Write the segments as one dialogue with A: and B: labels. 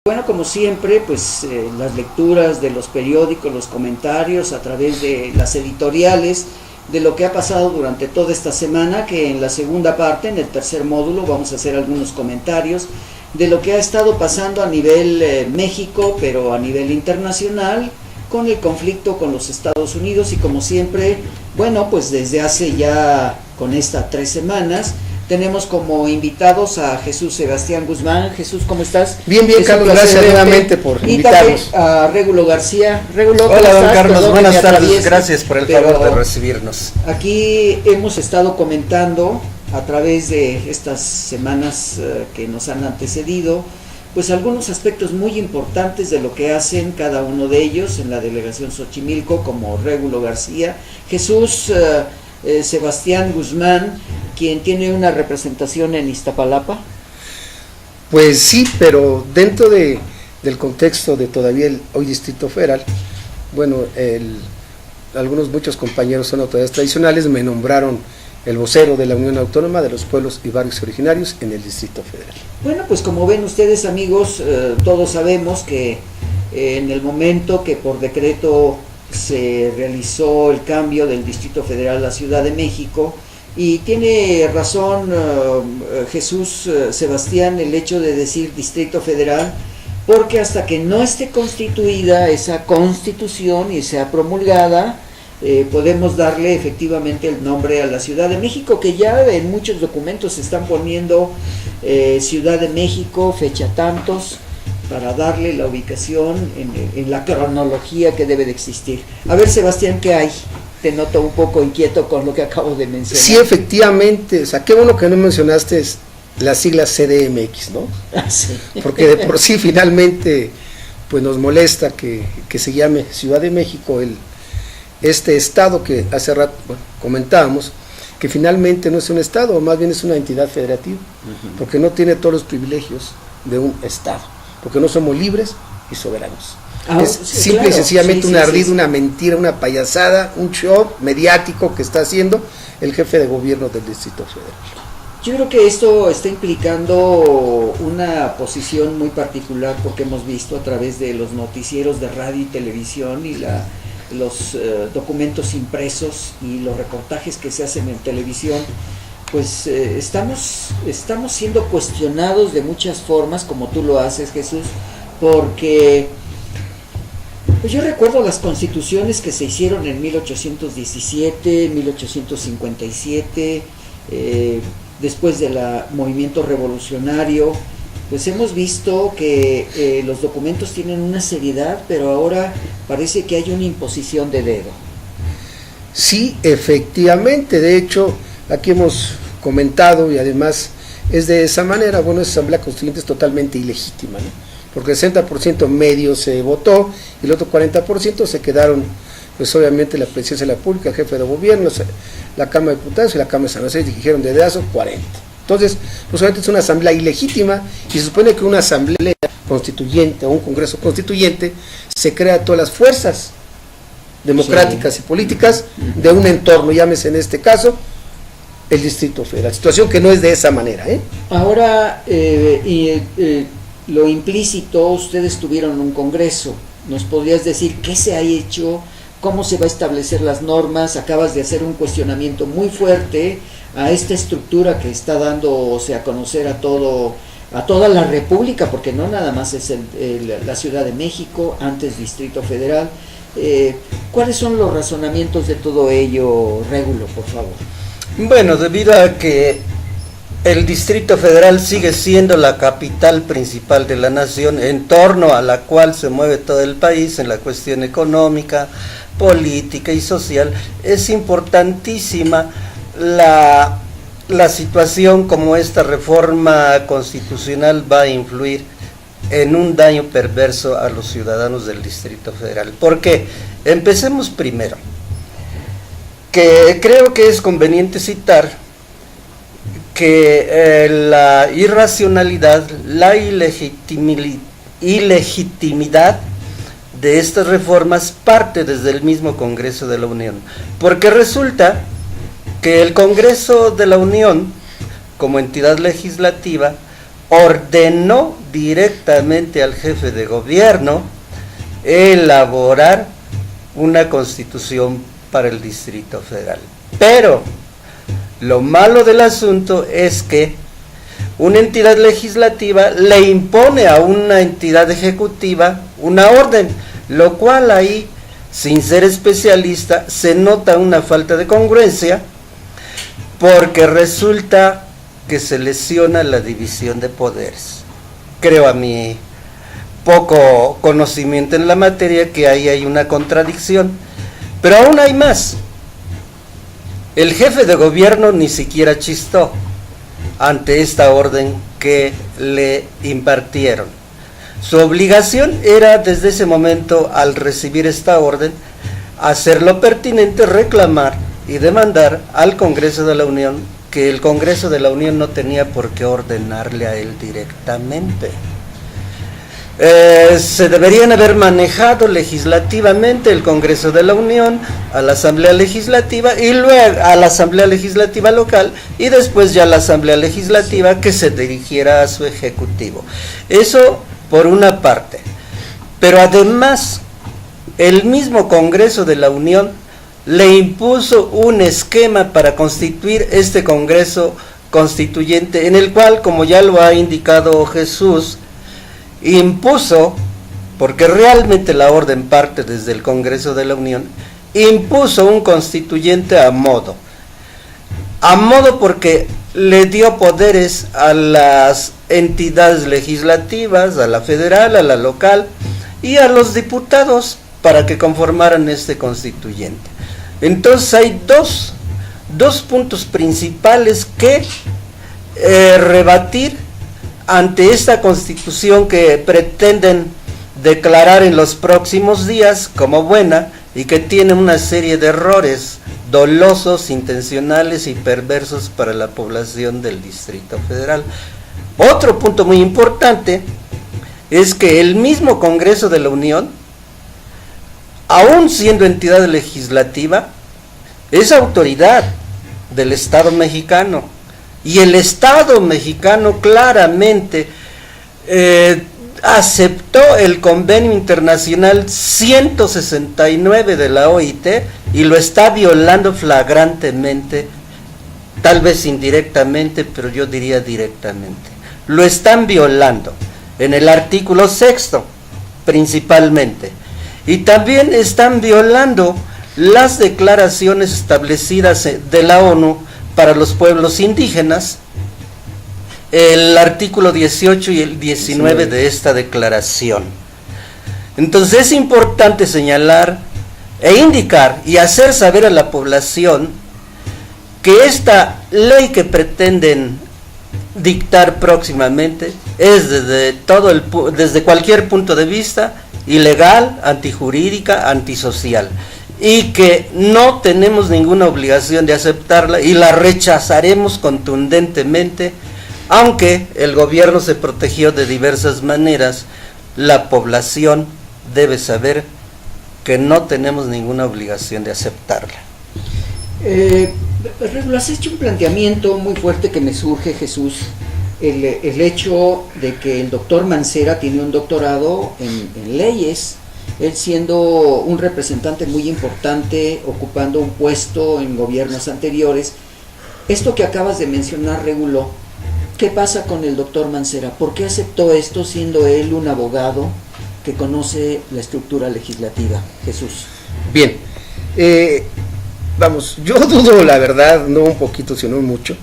A: Bueno, como siempre, pues las lecturas de los periódicos, los comentarios a través de las editoriales de lo que ha pasado durante toda esta semana, que en la segunda parte, en el tercer módulo, vamos a hacer algunos comentarios de lo que ha estado pasando a nivel México, pero a nivel internacional, con el conflicto con los Estados Unidos. Y como siempre, bueno, pues desde hace ya, con estas 3 semanas, tenemos como invitados a Jesús Sebastián Guzmán. Jesús, ¿cómo estás?
B: Bien, Carlos, gracias nuevamente por invitarnos.
A: Y también a Régulo García. Régulo,
B: hola, don Carlos, buenas tardes, gracias por el favor de recibirnos.
A: Aquí hemos estado comentando a través de estas semanas que nos han antecedido, pues algunos aspectos muy importantes de lo que hacen cada uno de ellos en la delegación Xochimilco, como Régulo García. Jesús Sebastián Guzmán, quien tiene una representación en Iztapalapa.
B: Pues sí, pero dentro del contexto de todavía el hoy Distrito Federal, bueno, muchos compañeros son autoridades tradicionales, me nombraron el vocero de la Unión Autónoma de los Pueblos y Barrios Originarios en el Distrito Federal.
A: Bueno, pues como ven ustedes, amigos, todos sabemos que en el momento que por decreto se realizó el cambio del Distrito Federal a la Ciudad de México, y tiene razón Jesús Sebastián el hecho de decir Distrito Federal, porque hasta que no esté constituida esa constitución y sea promulgada, podemos darle efectivamente el nombre a la Ciudad de México, que ya en muchos documentos se están poniendo Ciudad de México, fecha tantos, para darle la ubicación en la cronología que debe de existir. A ver, Sebastián, ¿qué hay? Te noto un poco inquieto con lo que acabo de mencionar.
B: Sí, efectivamente, o sea, qué bueno que no mencionaste las siglas CDMX, ¿no?
A: Sí.
B: Porque de por sí finalmente pues nos molesta que se llame Ciudad de México este estado que hace rato comentábamos, que finalmente no es un estado, más bien es una entidad federativa, porque no tiene todos los privilegios de un estado, porque no somos libres y soberanos. Es simple y sencillamente un ardid, una mentira, una payasada, un show mediático que está haciendo el jefe de gobierno del Distrito Federal.
A: Yo creo que esto está implicando una posición muy particular, porque hemos visto a través de los noticieros de radio y televisión y los documentos impresos y los reportajes que se hacen en televisión, pues estamos siendo cuestionados de muchas formas, como tú lo haces, Jesús, porque pues yo recuerdo las constituciones que se hicieron en 1817, 1857, después del movimiento revolucionario. Pues hemos visto que los documentos tienen una seriedad, pero ahora parece que hay una imposición de dedo.
B: Sí, efectivamente, de hecho, aquí hemos comentado y además es de esa manera. Bueno, esa asamblea constituyente es totalmente ilegítima, ¿no? Porque el 60% medio se votó y el otro 40% se quedaron, pues obviamente la Presidencia de la República, el jefe de gobierno, la Cámara de Diputados y la Cámara de San José dijeron de dedazo 40. Entonces, pues obviamente es una asamblea ilegítima y se supone que una asamblea constituyente o un congreso constituyente se crea todas las fuerzas democráticas y políticas de un entorno, llámese en este caso el Distrito Federal, situación que no es de esa manera, ¿eh?
A: Ahora, lo implícito, ustedes tuvieron un congreso, ¿nos podrías decir qué se ha hecho, cómo se va a establecer las normas? Acabas de hacer un cuestionamiento muy fuerte a esta estructura que está dándose a conocer a toda la República, porque no nada más es la Ciudad de México, antes Distrito Federal. ¿Cuáles son los razonamientos de todo ello, Régulo, por favor?
C: Bueno, debido a que el Distrito Federal sigue siendo la capital principal de la nación, en torno a la cual se mueve todo el país en la cuestión económica, política y social, es importantísima la situación como esta reforma constitucional va a influir en un daño perverso a los ciudadanos del Distrito Federal. ¿Por qué? Empecemos primero, que creo que es conveniente citar que la irracionalidad, la ilegitimidad de estas reformas parte desde el mismo Congreso de la Unión, porque resulta que el Congreso de la Unión, como entidad legislativa, ordenó directamente al jefe de gobierno elaborar una constitución para el Distrito Federal. Pero lo malo del asunto es que una entidad legislativa le impone a una entidad ejecutiva una orden, lo cual ahí, sin ser especialista, se nota una falta de congruencia, porque resulta que se lesiona la división de poderes. Creo, a mi poco conocimiento en la materia, que ahí hay una contradicción, pero aún hay más. El jefe de gobierno ni siquiera chistó ante esta orden que le impartieron. Su obligación era, desde ese momento, al recibir esta orden, hacer lo pertinente, reclamar y demandar al Congreso de la Unión, que el Congreso de la Unión no tenía por qué ordenarle a él directamente. Se deberían haber manejado legislativamente el Congreso de la Unión a la Asamblea Legislativa, y luego a la Asamblea Legislativa local, y después ya la Asamblea Legislativa que se dirigiera a su Ejecutivo. Eso por una parte. Pero además, el mismo Congreso de la Unión le impuso un esquema para constituir este Congreso Constituyente, en el cual, como ya lo ha indicado Jesús, impuso, porque realmente la orden parte desde el Congreso de la Unión, impuso un constituyente a modo porque le dio poderes a las entidades legislativas, a la federal, a la local y a los diputados para que conformaran este constituyente. Entonces hay dos puntos principales que rebatir ante esta constitución que pretenden declarar en los próximos días como buena, y que tiene una serie de errores dolosos, intencionales y perversos para la población del Distrito Federal. Otro punto muy importante es que el mismo Congreso de la Unión, aún siendo entidad legislativa, es autoridad del Estado mexicano, y el Estado mexicano claramente aceptó el convenio internacional 169 de la OIT y lo está violando flagrantemente, tal vez indirectamente, pero yo diría directamente. Lo están violando en el artículo 6º principalmente, y también están violando las declaraciones establecidas de la ONU para los pueblos indígenas, el artículo 18 y el 19 de esta declaración. Entonces es importante señalar e indicar y hacer saber a la población que esta ley que pretenden dictar próximamente es desde cualquier punto de vista ilegal, antijurídica, antisocial, y que no tenemos ninguna obligación de aceptarla y la rechazaremos contundentemente. Aunque el gobierno se protegió de diversas maneras, la población debe saber que no tenemos ninguna obligación de aceptarla.
A: Has hecho un planteamiento muy fuerte que me surge, Jesús, el hecho de que el doctor Mancera tiene un doctorado en leyes, él siendo un representante muy importante, ocupando un puesto en gobiernos anteriores. Esto que acabas de mencionar, Regulo, ¿qué pasa con el doctor Mancera? ¿Por qué aceptó esto siendo él un abogado que conoce la estructura legislativa? Jesús.
B: Bien, vamos, yo dudo la verdad, no un poquito, sino mucho.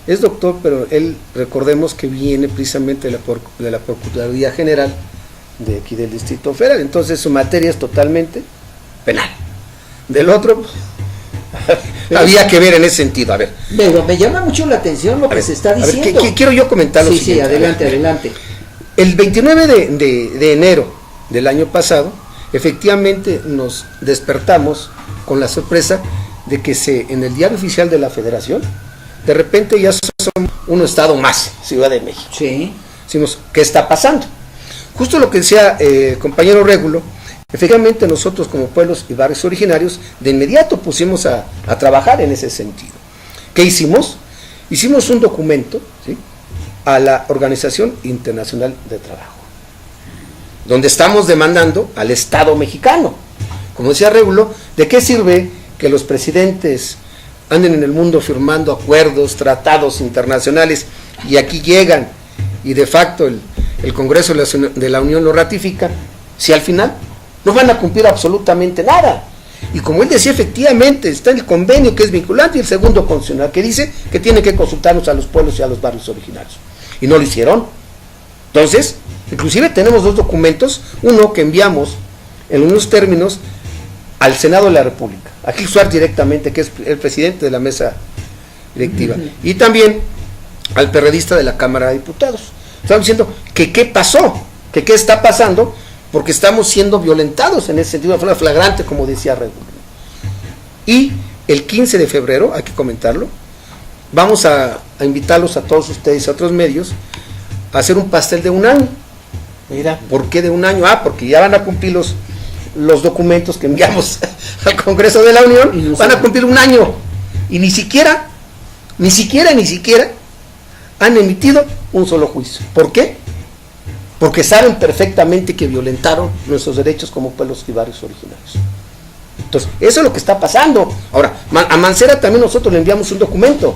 B: Es doctor, pero él, recordemos que viene precisamente de la Procuraduría General de aquí del Distrito Federal, entonces su materia es totalmente penal. Del otro, había que ver en ese sentido. A ver,
A: pero me llama mucho la atención lo que se está diciendo.
B: Quiero yo comentar lo siguiente.
A: Sí, adelante.
B: El 29 de enero del año pasado, efectivamente nos despertamos con la sorpresa de que en el Diario Oficial de la Federación, de repente ya son un estado más, Ciudad de México.
A: Sí.
B: Decimos, ¿qué está pasando? Justo lo que decía el compañero Régulo. Efectivamente nosotros como pueblos y barrios originarios de inmediato pusimos a trabajar en ese sentido. ¿Qué hicimos? Hicimos un documento, ¿sí?, a la Organización Internacional de Trabajo, donde estamos demandando al Estado mexicano. Como decía Regulo, ¿de qué sirve que los presidentes anden en el mundo firmando acuerdos, tratados internacionales, y aquí llegan y de facto el Congreso de la Unión lo ratifica, si al final no van a cumplir absolutamente nada? Y como él decía, efectivamente está el convenio que es vinculante y el segundo constitucional que dice que tiene que consultarnos a los pueblos y a los barrios originarios, y no lo hicieron. Entonces, inclusive tenemos dos documentos, uno que enviamos en unos términos al Senado de la República, a Gil Suárez directamente, que es el presidente de la mesa directiva, y también al perredista de la Cámara de Diputados. Estamos diciendo que qué pasó, que qué está pasando, porque estamos siendo violentados en ese sentido, de forma flagrante, como decía Regulo. Y el 15 de febrero, hay que comentarlo, vamos a invitarlos a todos ustedes, a otros medios, a hacer un pastel de un año. Mira, ¿por qué de un año? Porque ya van a cumplir los documentos que enviamos al Congreso de la Unión, van a cumplir un año, y ni siquiera han emitido un solo juicio. ¿Por qué? Porque saben perfectamente que violentaron nuestros derechos como pueblos y barrios originarios. Entonces, eso es lo que está pasando. Ahora, a Mancera también nosotros le enviamos un documento.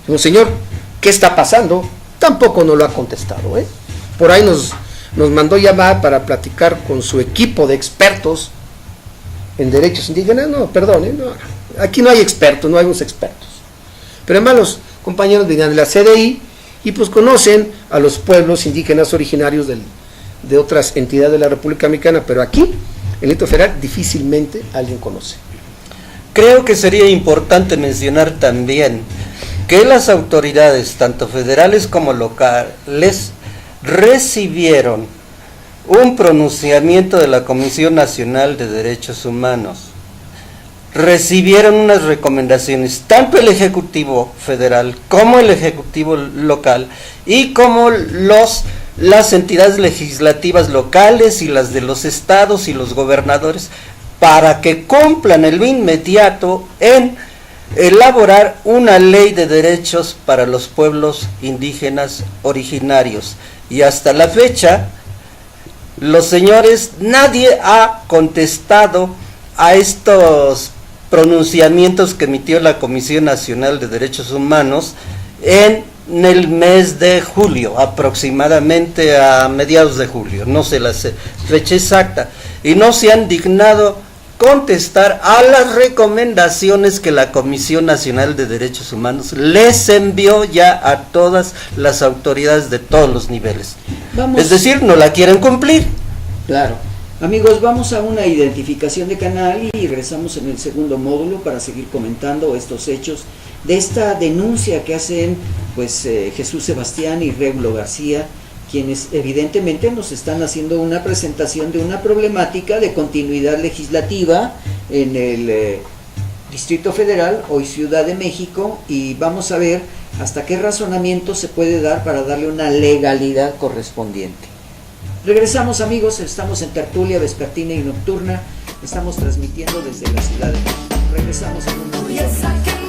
B: Dijimos, señor, ¿qué está pasando? Tampoco nos lo ha contestado, ¿eh? Por ahí nos mandó llamar para platicar con su equipo de expertos en derechos indígenas. No, perdón, no, aquí no hay expertos, no hay unos expertos. Pero además los compañeros venían de la CDI y pues conocen a los pueblos indígenas originarios de otras entidades de la República Mexicana, pero aquí, en el Distrito Federal, difícilmente alguien conoce.
C: Creo que sería importante mencionar también que las autoridades, tanto federales como locales, recibieron un pronunciamiento de la Comisión Nacional de Derechos Humanos. Recibieron unas recomendaciones, tanto el Ejecutivo Federal como el Ejecutivo local y como las entidades legislativas locales y las de los estados y los gobernadores, para que cumplan en lo inmediato en elaborar una ley de derechos para los pueblos indígenas originarios. Y hasta la fecha, los señores, nadie ha contestado a estos pronunciamientos que emitió la Comisión Nacional de Derechos Humanos en el mes de julio, aproximadamente a mediados de julio, no sé la fecha exacta, y no se han dignado contestar a las recomendaciones que la Comisión Nacional de Derechos Humanos les envió ya a todas las autoridades de todos los niveles. Es decir, no la quieren cumplir.
A: Claro. Amigos, vamos a una identificación de canal y regresamos en el segundo módulo para seguir comentando estos hechos de esta denuncia que hacen pues Jesús Sebastián y Regulo García, quienes evidentemente nos están haciendo una presentación de una problemática de continuidad legislativa en el Distrito Federal, hoy Ciudad de México, y vamos a ver hasta qué razonamiento se puede dar para darle una legalidad correspondiente. Regresamos, amigos, estamos en tertulia vespertina y nocturna, estamos transmitiendo desde la Ciudad de México. Regresamos en un momento.